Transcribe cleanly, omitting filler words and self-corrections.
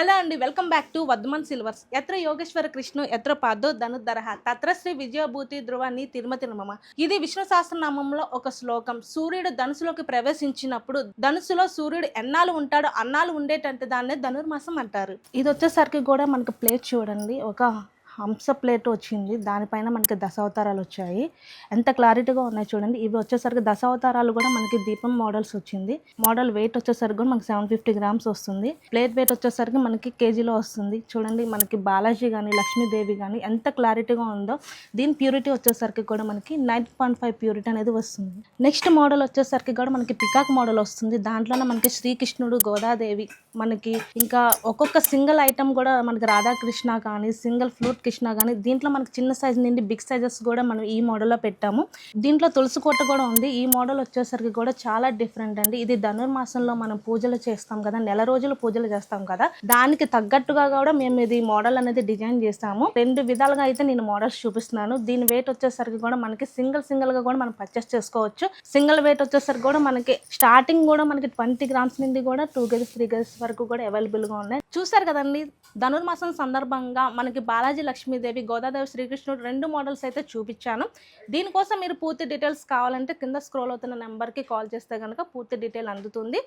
Hello అండి, welcome back to Vardhaman silvers. ఎత్ర యోగేశ్వర కృష్ణు ఎత్ర పాదో ధనుర్ధరః తత్ర శ్రీ విజయభూతి ధ్రువాన్ని తిరుమతి నమః. ఇది విష్ణు సహస్రనామంలో ఒక శ్లోకం. సూర్యుడు ధనుసులోకి ప్రవేశించినప్పుడు ధనుసులో సూర్యుడు ఎన్నాళ్ళు ఉంటాడో అన్నాళ్ళు ఉండేటంటే దాన్నే ధనుర్మాసం అంటారు. ఇది వచ్చేసరికి కూడా మనకు ప్లేట్ చూడండి, ఒక హంస ప్లేట్ వచ్చింది. దానిపైన మనకి దశావతారాలు వచ్చాయి. ఎంత క్లారిటీగా ఉన్నాయి చూడండి. ఇవి వచ్చేసరికి దశావతారాలు కూడా మనకి దీపం మోడల్స్ వచ్చింది. మోడల్ వెయిట్ వచ్చేసరికి కూడా మనకి 750 grams వస్తుంది. ప్లేట్ వెయిట్ వచ్చేసరికి మనకి కేజీలో వస్తుంది. చూడండి, మనకి బాలాజీ కానీ లక్ష్మీదేవి కానీ ఎంత క్లారిటీగా ఉందో. దీని ప్యూరిటీ వచ్చేసరికి కూడా మనకి 9.5 ప్యూరిటీ అనేది వస్తుంది. నెక్స్ట్ మోడల్ వచ్చేసరికి కూడా మనకి పికాక్ మోడల్ వస్తుంది. దాంట్లోనే మనకి శ్రీకృష్ణుడు, గోదాదేవి, మనకి ఇంకా ఒక్కొక్క సింగిల్ ఐటమ్ కూడా మనకి రాధాకృష్ణ కానీ సింగిల్ ఫ్లూట్ కృష్ణ కానీ, దీంట్లో మనకి చిన్న సైజ్ నుండి బిగ్ సైజెస్ కూడా మనం ఈ మోడల్లో పెట్టాము. దీంట్లో తులసి కోట కూడా ఉంది. ఈ మోడల్ వచ్చేసరికి కూడా చాలా డిఫరెంట్ అండి. ఇది ధనుర్మాసంలో మనం పూజలు చేస్తాం కదా, నెల రోజులు పూజలు చేస్తాం కదా, దానికి తగ్గట్టుగా కూడా మేము ఇది మోడల్ అనేది డిజైన్ చేస్తాము. రెండు విధాలుగా అయితే నేను మోడల్స్ చూపిస్తున్నాను. దీని వెయిట్ వచ్చేసరికి కూడా మనకి సింగిల్ గా కూడా మనం పర్చేస్ చేసుకోవచ్చు. సింగిల్ వెయిట్ వచ్చేసరికి కూడా మనకి స్టార్టింగ్ కూడా మనకి 20 grams నుండి కూడా 2 kgs 3 kgs వరకు కూడా అవైలబుల్ గా ఉన్నాయి. చూసారు కదండి, ధనుర్మాసం సందర్భంగా మనకి బాలాజీ, లక్ష్మీదేవి, గోదాదేవి, శ్రీకృష్ణుడు రెండు మోడల్స్ అయితే చూపించాను. దీనికోసం మీరు పూర్తి డీటెయిల్స్ కావాలంటే కింద స్క్రోల్ అవుతున్న నెంబర్కి కాల్ చేస్తే కనుక పూర్తి డీటెయిల్ అందుతుంది.